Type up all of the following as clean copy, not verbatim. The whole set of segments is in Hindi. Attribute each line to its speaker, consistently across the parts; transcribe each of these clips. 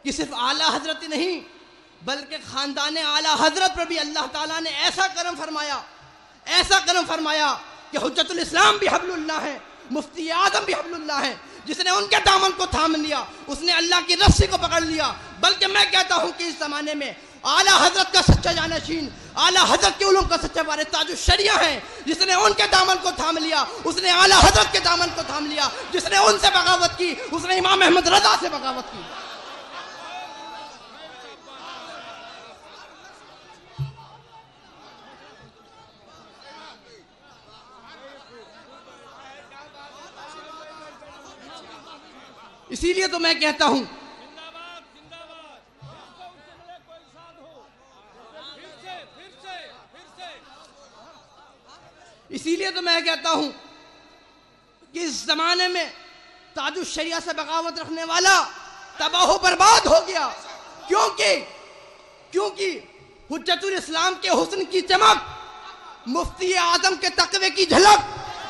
Speaker 1: कि सिर्फ आला हजरत ही नहीं बल्कि ख़ानदान आला हजरत पर भी अल्लाह ताला ने ऐसा करम फरमाया कि हुज्जतुल इस्लाम भी हब्लुल्लाह है, मुफ्ती आज़म भी हब्लुल्लाह है। जिसने उनके दामन को थाम लिया उसने अल्लाह की रस्सी को पकड़ लिया। बल्कि मैं कहता हूँ कि इस ज़माने में आला हजरत का सच्चा जानशीन, आला हजरत के उलूम का सच्चा वारिस ताजुश शरिया है। जिसने उनके दामन को थाम लिया उसने आला हजरत के दामन को थाम लिया। जिसने उनसे बगावत की उसने इमाम अहमद रज़ा से बगावत की। इसीलिए तो मैं कहता हूं कि इस जमाने में ताजुश शरिया से बगावत रखने वाला तबाह बर्बाद हो गया। क्योंकि हुज्जतुल इस्लाम के हुस्न की चमक, मुफ्ती आजम के तकवे की झलक,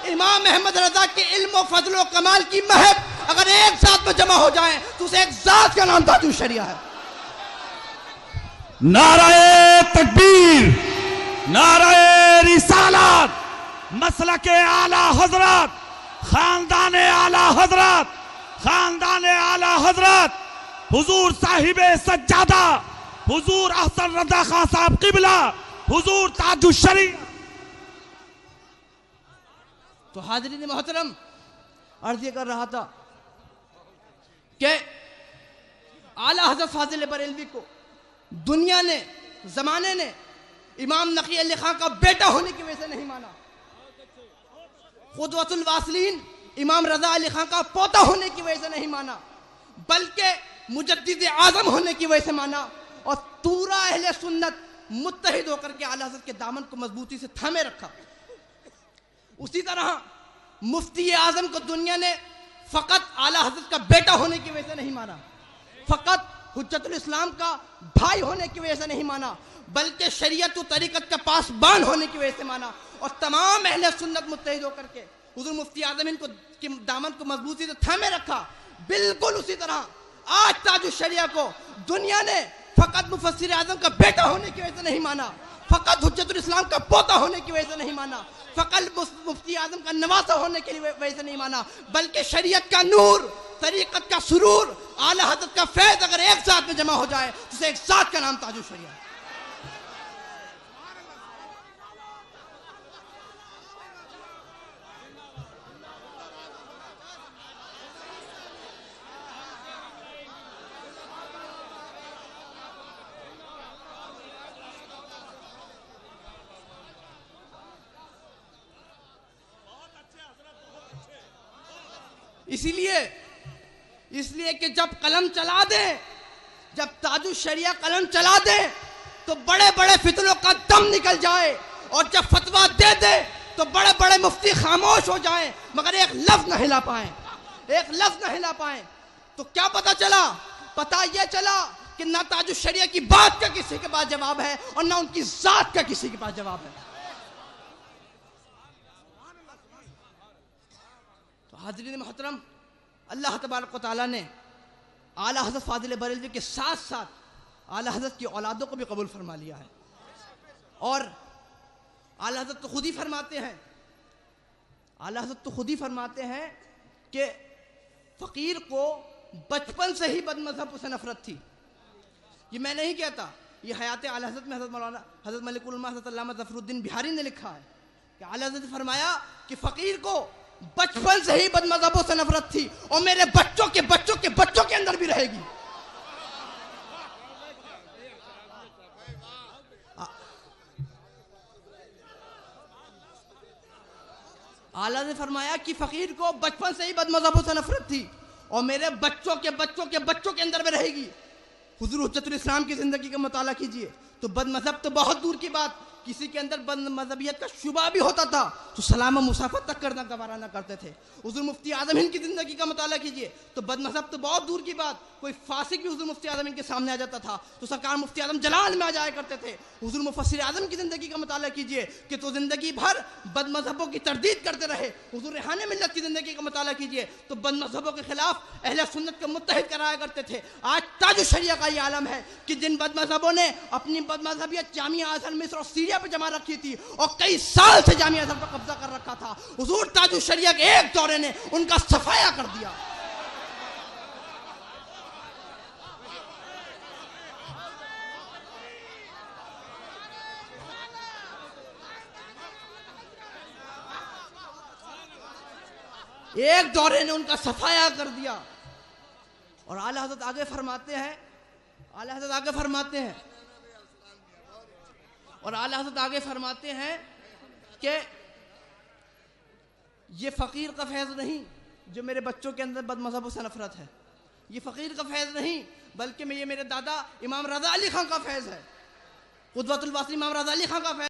Speaker 1: इमाम अहमद रजा के इल्म व फजल व कमाल की महक अगर एक साथ में जमा हो जाए तो उसे एक जात का नाम ताजुश शरिया है।
Speaker 2: नाराए तकबीर, नाराए रिसालत, मसलके आला हजरत, खानदाने आला हजरत, खानदाने आला हजरत, हुजूर साहिबे सज्जादा, हुजूर अहसन रजा खान साहब किबला, हुजूर ताजुश शरिया।
Speaker 1: तो हाज़रीन मोहतरम, अर्ज़ ये कर रहा था कि आला हज़रत फाज़िल बरेलवी को दुनिया ने, ज़माने ने इमाम नकी अली खां का बेटा होने की वजह से नहीं माना, क़ुदवतुल वासिलीन इमाम रज़ा अली खां का पोता होने की वजह से नहीं माना, बल्कि मुजद्दिद आज़म होने की वजह से माना। और पूरा अहले सुन्नत मुत्तहिद होकर के आला हज़रत के दामन को मजबूती से थामे रखा। उसी तरह मुफ्ती आज़म को दुनिया ने फ़कत आला हज़रत का बेटा होने की वजह से नहीं माना, फ़कत हुज्जतुल इस्लाम का भाई होने की वजह से नहीं माना, बल्कि शरीयत व तरीक़त का पासबान होने की वजह से माना। और तमाम अहले सुन्नत मुत्तहिद होकर के हुज़ूर मुफ्ती आज़म इनको के दामन को मजबूती से थामे रखा। बिल्कुल उसी तरह आज ताजुश शरिया को दुनिया ने फ़कत मुफस्सिर आज़म का बेटा होने की वजह से नहीं माना, फ़कत हुज्जतुल इस्लाम का पोता होने की वजह से नहीं माना, फ़कत मुफ्ती आज़म का नवासा होने की वजह से नहीं माना, बल्कि शरीयत का नूर, तरीक़त का सुरूर, आला हज़रत का फैज़ अगर एक साथ में जमा हो जाए तो उसे एक साथ का नाम ताजुश शरिया है। इसलिए कि जब कलम चला दे, जब ताजुश शरिया कलम चला दे तो बड़े बड़े फितनों का दम निकल जाए, और जब फतवा दे दे तो बड़े बड़े मुफ्ती खामोश हो जाएं मगर एक लफ्ज न हिला पाएं, एक लफ्ज न हिला पाएं। तो क्या पता चला? पता यह चला कि ना ताजुश शरिया की बात का किसी के पास जवाब है और ना उनकी जात का किसी के पास जवाब है। तो हाज़रीन मोहतरम, अल्लाह तबारक व तआला ने आला हज़रत फाज़िल बरेलवी के साथ साथ आला हज़रत की औलादों को भी कबूल फरमा लिया है। और आला हज़रत तो खुद ही फरमाते हैं, आला हज़रत तो खुद ही फरमाते हैं कि फ़कीर को बचपन से ही बदमज़हब से नफ़रत थी। ये मैं नहीं कहता, ये हयात आला हज़रत में हज़रत मौलाना हज़रत मलिकुल उलमा हज़रत अल्लामा ज़फ़रुद्दीन बिहारी ने लिखा है कि आला हज़रत ने फरमाया कि फ़कीर को बचपन से ही बदमज़हबों से नफरत थी और मेरे बच्चों के बच्चों के बच्चों के अंदर भी रहेगी। आला ने फरमाया कि फकीर को बचपन से ही बदमज़हबों से नफरत थी और मेरे बच्चों के बच्चों के बच्चों के अंदर में रहेगी। हुज़ूर हुज्जतुल इस्लाम की जिंदगी का मुताला कीजिए तो बदमज़हब तो बहुत दूर की बात, किसी के अंदर बदमज़हबियत का शुबा भी होता था तो सलाम मुसाफत तक करना गवारा न करते थे। हुज़ूर मुफ्ती आज़म हिंद की ज़िंदगी का मुताला कीजिए तो बदमज़हब तो बहुत दूर की बात, कोई फासिक भी हुज़ूर मुफ्ती आज़म हिंद के सामने आ जाता था तो सरकार मुफ्ती आज़म जलाल में आ जाया करते थे। हुज़ूर मुफस्सिर आज़म की ज़िंदगी का मुताला कीजिए कि तो ज़िंदगी भर बदमज़हबों की तरदीद करते रहे। हुज़ूर रेहाने मिल्लत की ज़िंदगी का मुताला कीजिए तो बदमज़हबों के खिलाफ अहले सुन्नत को मुत्तहिद कराया करते थे। आज ताज शरिया का ये आलम है कि जिन बदमज़हबों ने अपनी बदमज़हबियत जामिया अज़हर मिस्र और सीरिया पर जमा रखी थी और कई साल से जामिया अज़हर पर कब्जा कर रखा था, हुज़ूर ताज शरिया के एक दौरे ने उनका सफाया कर दिया। एक दौरे ने उनका सफाया कर दिया। और आला हज़रत आगे फरमाते हैं, आला हज़रत आगे फरमाते हैं और आला हज़रत आगे फरमाते हैं कि ये फ़कीर का फैज़ नहीं जो मेरे बच्चों के अंदर बदमज़हबों से नफरत है, ये फ़कीर का फैज़ नहीं बल्कि ये मेरे दादा इमाम रज़ा अली खां का फैज़ है, क़ुदवतुल वासिल इमाम रज़ा अली खां का फैज़